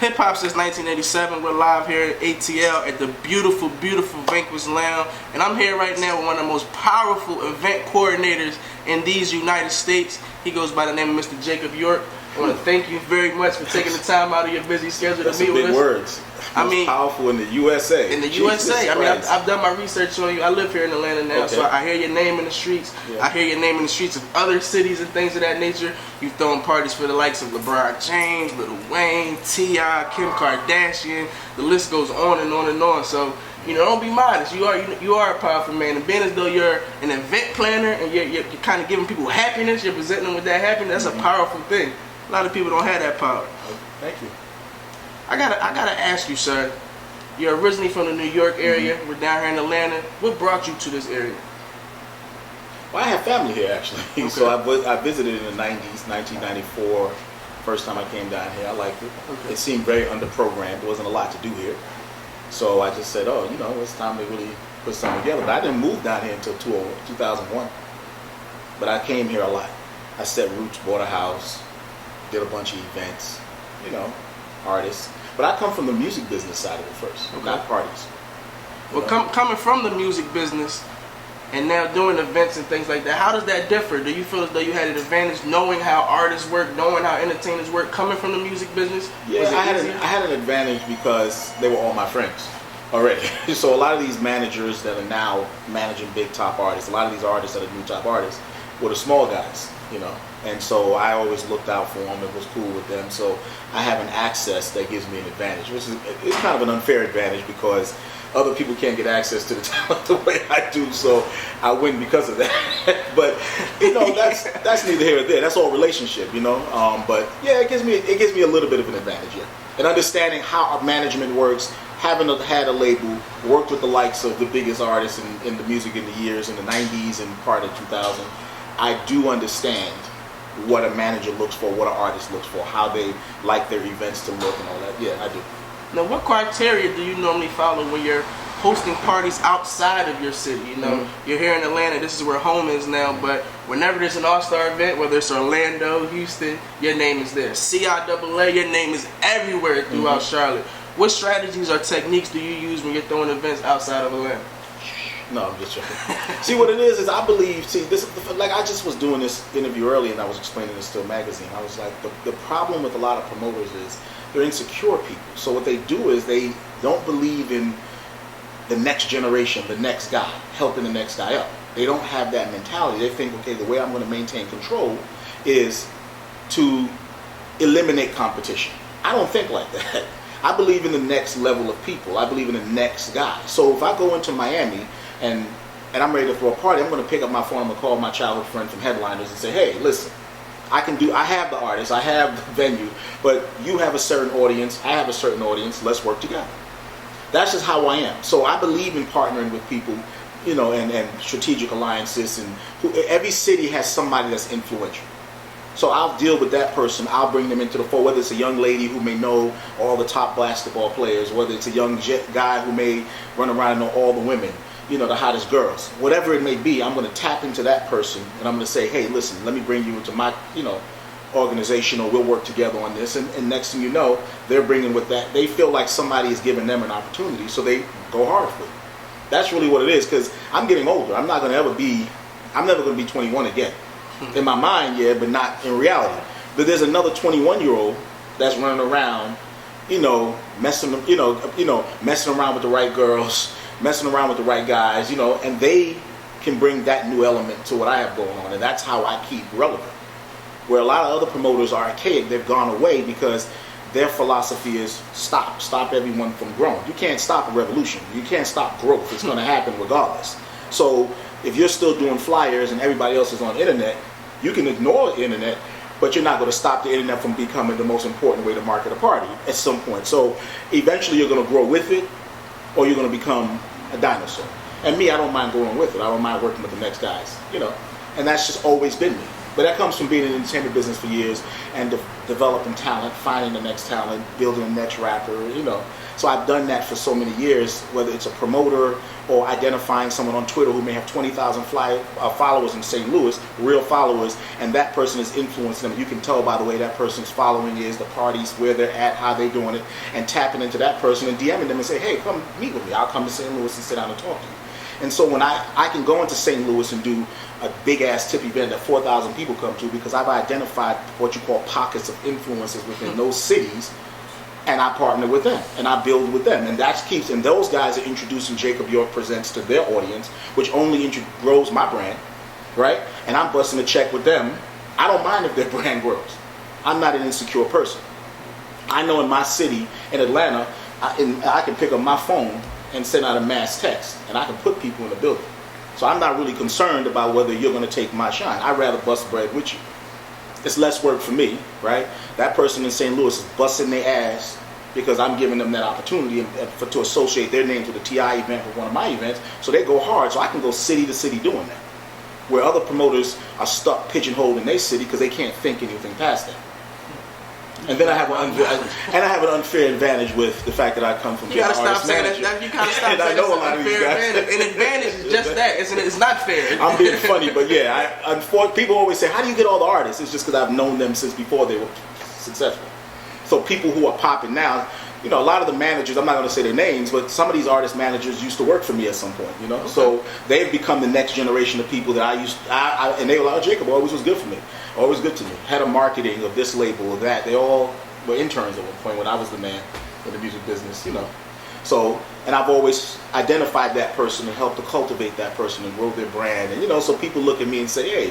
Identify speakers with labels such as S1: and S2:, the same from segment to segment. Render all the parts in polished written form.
S1: Hip hop since 1987. We're live here at ATL at the beautiful, beautiful Vanquish Lounge. And I'm here right now with one of the most powerful event coordinators in these United States. He goes by the name of Mr. Jacob York. I want to thank you very much for taking the time out of your busy schedule to meet with us.
S2: Big words. I mean, powerful in the USA.
S1: In the USA. I mean, I've done my research on you. I live here in Atlanta now, so I hear your name in the streets. Yeah. I hear your name in the streets of other cities and things of that nature. You've thrown parties for the likes of LeBron James, Lil Wayne, T.I., Kim Kardashian. The list goes on and on and on. So, you know, don't be modest. You are a powerful man. And being as though you're an event planner and you're kind of giving people happiness, you're presenting them with that happiness, that's a powerful thing. A lot of people don't have that power.
S2: Thank you.
S1: I gotta ask you, sir. You're originally from the New York area. We're down here in Atlanta. What brought you to this area?
S2: Well, I have family here actually. Okay. So I visited in the 90s, 1994. First time I came down here, I liked it. Okay. It seemed very underprogrammed. There wasn't a lot to do here. So I just said, oh, you know, it's time to really put something together. But I didn't move down here until 2001. But I came here a lot. I set roots, bought a house, did a bunch of events, you know, artists. But I come from the music business side of it first, not parties.
S1: Well, coming from the music business and now doing events and things like that, how does that differ? Do you feel as though you had an advantage knowing how artists work, knowing how entertainers work, coming from the music business?
S2: Yeah, I had an advantage because they were all my friends already. So a lot of these managers that are now managing big top artists, a lot of these artists that are new top artists, were the small guys, you know. And so I always looked out for them and was cool with them. So I have an access that gives me an advantage, which is it's kind of an unfair advantage because other people can't get access to the talent the way I do. So I win because of that. But you know, that's neither here nor there. That's all relationship, you know. But yeah, it gives me a little bit of an advantage, yeah. And understanding how management works, having had a label, worked with the likes of the biggest artists in the music in the years in the 90s and part of 2000, I do understand what a manager looks for, what an artist looks for, how they like their events to look and all that. Yeah, I do.
S1: Now, what criteria do you normally follow when you're hosting parties outside of your city? You know, you're here in Atlanta, this is where home is now, but whenever there's an all-star event, whether it's Orlando, Houston, your name is there. CIAA, your name is everywhere throughout Charlotte. What strategies or techniques do you use when you're throwing events outside of Atlanta?
S2: No, I'm just joking. See, what it is I believe, this, like I just was doing this interview earlier and I was explaining this to a magazine. I was like, the problem with a lot of promoters is they're insecure people. So what they do is they don't believe in the next generation, the next guy, helping the next guy up. They don't have that mentality. They think, okay, the way I'm going to maintain control is to eliminate competition. I don't think like that. I believe in the next level of people. I believe in the next guy. So if I go into Miami and I'm ready to throw a party, I'm going to pick up my phone, I'm going to call my childhood friend from Headliners and say, hey, listen, I have the artist, I have the venue, but you have a certain audience, I have a certain audience, let's work together. That's just how I am. So I believe in partnering with people, you know, and strategic alliances, and every city has somebody that's influential. So I'll deal with that person, I'll bring them into the fold, whether it's a young lady who may know all the top basketball players, whether it's a young guy who may run around and know all the women, you know, the hottest girls. Whatever it may be, I'm going to tap into that person and I'm going to say, hey, listen, let me bring you into my, you know, organization, or we'll work together on this. And next thing you know, they're bringing with that. They feel like somebody is giving them an opportunity, so they go hard for it. That's really what it is, because I'm getting older. I'm never going to be 21 again. In my mind, yeah, but not in reality. But there's another 21-year-old that's running around, you know, messing around with the right girls, messing around with the right guys, you know, and they can bring that new element to what I have going on, and that's how I keep relevant. Where a lot of other promoters are archaic, they've gone away because their philosophy is stop everyone from growing. You can't stop a revolution. You can't stop growth. It's going to happen regardless. So if you're still doing flyers and everybody else is on the internet, you can ignore the internet, but you're not going to stop the internet from becoming the most important way to market a party at some point. So eventually you're going to grow with it, or you're going to become a dinosaur. And me, I don't mind going with it. I don't mind working with the next guys, you know. And that's just always been me. But that comes from being in the entertainment business for years and developing talent, finding the next talent, building the next rapper, you know. So I've done that for so many years, whether it's a promoter or identifying someone on Twitter who may have 20,000 followers in St. Louis, real followers, and that person is influencing them. You can tell by the way that person's following is, the parties, where they're at, how they're doing it, and tapping into that person and DMing them and say, hey, come meet with me. I'll come to St. Louis and sit down and talk to you. And so when I can go into St. Louis and do a big-ass tip event that 4,000 people come to, because I've identified what you call pockets of influences within those cities, and I partner with them, and I build with them. And that keeps, and those guys are introducing Jacob York Presents to their audience, which only grows my brand, right? And I'm busting a check with them. I don't mind if their brand grows. I'm not an insecure person. I know in my city, in Atlanta, I can pick up my phone and send out a mass text, and I can put people in the building. So I'm not really concerned about whether you're going to take my shine. I'd rather bust bread with you. It's less work for me, right? That person in St. Louis is busting their ass because I'm giving them that opportunity to associate their name to the TI event with one of my events. So they go hard, so I can go city to city doing that. Where other promoters are stuck pigeonholed in their city because they can't think anything past that. And then I have an unfair advantage with the fact that I come from.
S1: You gotta stop saying that. You gotta stop saying that's an unfair advantage. An advantage is just that. It's not fair.
S2: I'm being funny, but yeah, people always say, "How do you get all the artists?" It's just because I've known them since before they were successful. So people who are popping now, you know, a lot of the managers, I'm not going to say their names, but some of these artist managers used to work for me at some point, you know. Okay. So they've become the next generation of people that and they were like, oh, Jacob always was good for me, always good to me. Head of marketing of this label or that. They all were interns at one point when I was the man in the music business, you know. So, and I've always identified that person and helped to cultivate that person and grow their brand. And, you know, so people look at me and say, hey,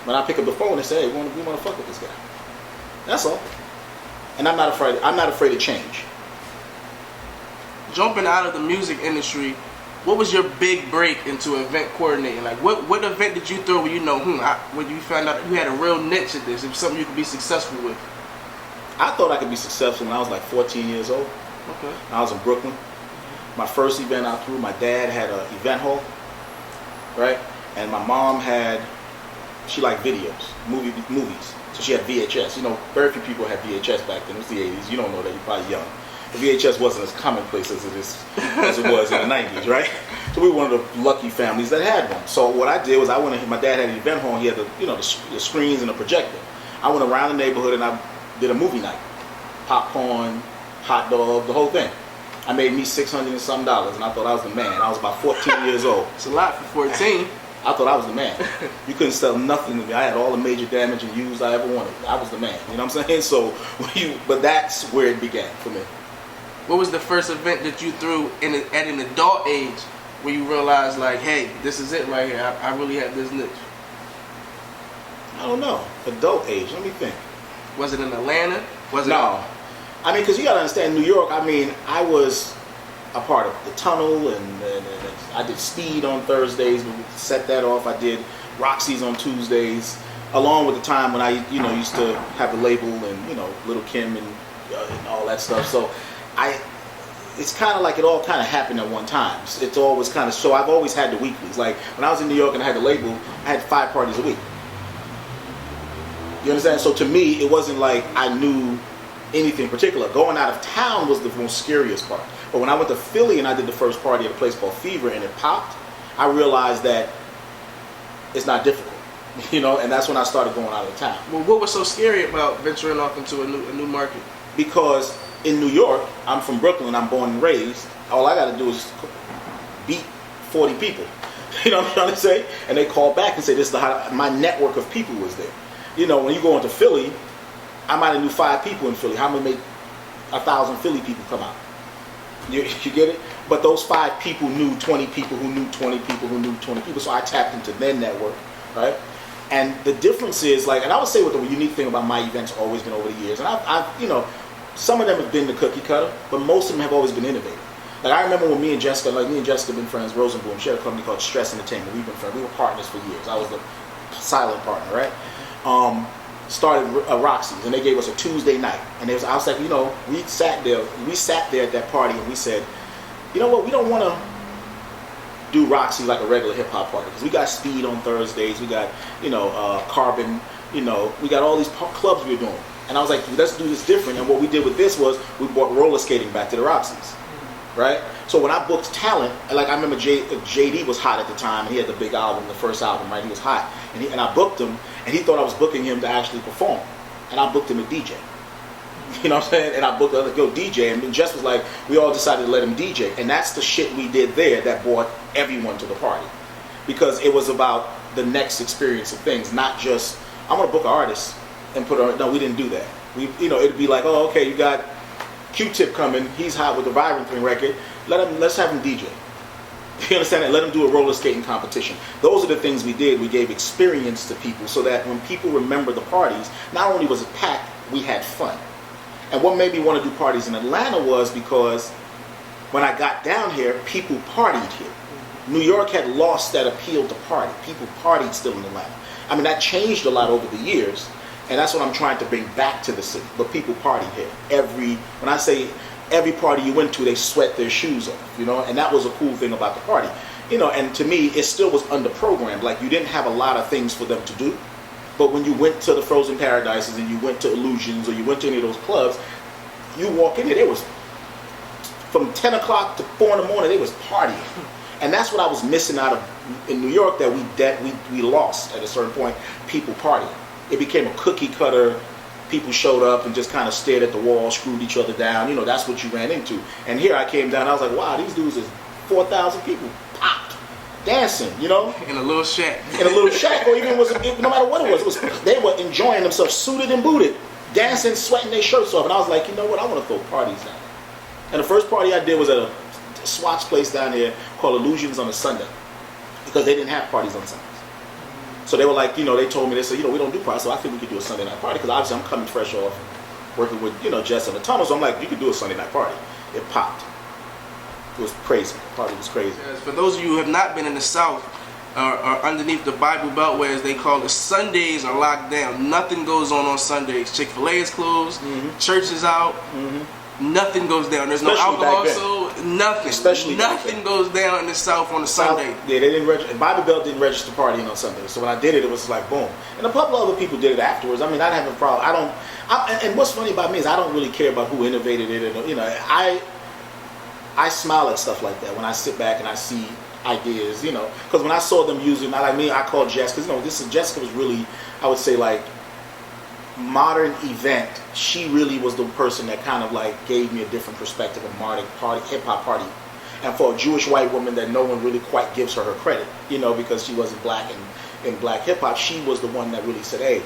S2: when I pick up the phone and say, hey, we want to fuck with this guy. That's all. And I'm not afraid of change.
S1: Jumping out of the music industry, what was your big break into event coordinating? Like, what event did you throw where you know, when you found out you had a real niche at this? It was something you could be successful with.
S2: I thought I could be successful when I was like 14 years old.
S1: Okay.
S2: I was in Brooklyn. My first event I threw, my dad had an event hall, right? And my mom she liked videos, movies. So she had VHS. You know, very few people had VHS back then. It was the 80s. You don't know that. You're probably young. The VHS wasn't as commonplace as it was in the 90s, right? So we were one of the lucky families that had one. So what I did was my dad had an event hall. He had the screens and a projector. I went around the neighborhood and I did a movie night. Popcorn, hot dog, the whole thing. I made me $600 and some and I thought I was the man. I was about 14 years old.
S1: It's a lot for 14.
S2: I thought I was the man. You couldn't sell nothing to me. I had all the major damage and used I ever wanted. I was the man. You know what I'm saying? So, but that's where it began for me.
S1: What was the first event that you threw at an adult age where you realized, like, hey, this is it right here. I really have this niche?
S2: I don't know. Adult age. Let me think.
S1: Was it in Atlanta?
S2: No. I mean, because you got to understand, New York, I mean, I was a part of the Tunnel, and I did Speed on Thursdays. We set that off. I did Roxy's on Tuesdays, along with the time when I, used to have the label and, Little Kim and all that stuff. So it's kind of like it all kind of happened at one time. It's always kind of, so I've always had the weeklies. Like when I was in New York and I had the label, I had 5 parties a week. You understand? So to me, it wasn't like I knew anything particular. Going out of town was the most scariest part. But when I went to Philly and I did the first party at a place called Fever and it popped, I realized that it's not difficult, and that's when I started going out of town.
S1: Well, what was so scary about venturing off into a new market?
S2: Because in New York, I'm from Brooklyn, I'm born and raised, all I got to do is beat 40 people. You know what I'm trying to say? And they call back and say, this is my network of people was there. When you go into Philly, I might have knew 5 people in Philly. How many make 1,000 Philly people come out? You get it? But those 5 people knew 20 people who knew 20 people who knew 20 people. So I tapped into their network, right? And the difference is, and I would say what the unique thing about my events always been over the years, and I've some of them have been the cookie cutter, but most of them have always been innovative. Like I remember when me and Jessica have been friends, Rosenblum, she had a company called Stress Entertainment. We've been friends. We were partners for years. I was the silent partner, right? Started Roxy's, and they gave us a Tuesday night, and I was like, we sat there at that party, and we said, you know what, we don't want to do Roxy like a regular hip hop party. Because we got Speed on Thursdays, we got, Carbon, we got all these clubs we were doing. And I was like, let's do this different. And what we did with this was we brought roller skating back to the Roxy's, right? So when I booked talent, like I remember JD was hot at the time, and he had the big album, the first album, right? He was hot, and I booked him, and he thought I was booking him to actually perform, and I booked him a DJ. You know what I'm saying? And I booked the other go DJ, and Jess was like, we all decided to let him DJ, and that's the shit we did there that brought everyone to the party, because it was about the next experience of things, not just I'm gonna book an artist and put on. No, we didn't do that. It'd be like, oh, okay, you got Q-Tip coming, he's hot with the Vibrant Thing record. Let's have him DJ. You understand that? Let him do a roller skating competition. Those are the things we did. We gave experience to people so that when people remember the parties, not only was it packed, we had fun. And what made me want to do parties in Atlanta was because when I got down here, people partied here. New York had lost that appeal to party. People partied still in Atlanta. I mean, that changed a lot over the years, and that's what I'm trying to bring back to the city. But people partied here. When I say every party you went to, they sweat their shoes off, and that was a cool thing about the party. And to me, it still was under-programmed. Like, you didn't have a lot of things for them to do. But when you went to the Frozen Paradises and you went to Illusions or you went to any of those clubs, you walk in there, was from 10 o'clock to 4 in the morning, they was partying. And that's what I was missing out of in New York that we lost at a certain point, people partying. It became a cookie cutter. People showed up and just kind of stared at the wall, screwed each other down. That's what you ran into. And here I came down, I was like, wow, these dudes is 4,000 people popped, dancing, In
S1: a little shack.
S2: Or even no matter what it was, they were enjoying themselves, suited and booted, dancing, sweating their shirts off. And I was like, you know what, I want to throw parties down there. And the first party I did was at a Swatch place down there called Illusions on a Sunday, because they didn't have parties on Sundays. So they were like, they told me, they said, we don't do parties, so I think we could do a Sunday night party, because obviously I'm coming fresh off working with, Jess in the tunnel, so I'm like, you could do a Sunday night party. It popped. It was crazy. The party was crazy.
S1: Yes, for those of you who have not been in the South, or underneath the Bible Beltway, as they call it, Sundays are locked down. Nothing goes on Sundays. Chick-fil-A is closed, church is out, nothing goes down. There's no alcohol, so nothing. Nothing goes down in the South on a Sunday.
S2: Yeah, they didn't register. Bible Belt didn't register partying on Sundays. So when I did it, it was like boom. And a couple of other people did it afterwards. I mean, I didn't have a problem. And what's funny about me is I don't really care about who innovated it. I smile at stuff like that when I sit back and I see ideas, because when I saw them using, not like me, I called Jess, because Jessica was really, I would say, like, modern event. She really was the person that kind of like gave me a different perspective of modern party, hip hop party. And for a Jewish white woman that no one really quite gives her credit, because she wasn't black in black hip hop, she was the one that really said, hey,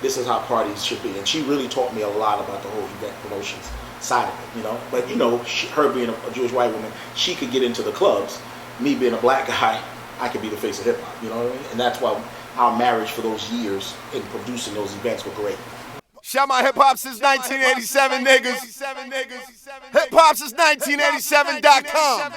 S2: this is how parties should be. And she really taught me a lot about the whole event promotions side of it, But her being a Jewish white woman, she could get into the clubs. Me being a black guy, I could be the face of hip hop, what I mean? And that's why our marriage for those years in producing those events were great.
S3: Shout my hip hop since 1987, niggas. Hip hop since 1987.com.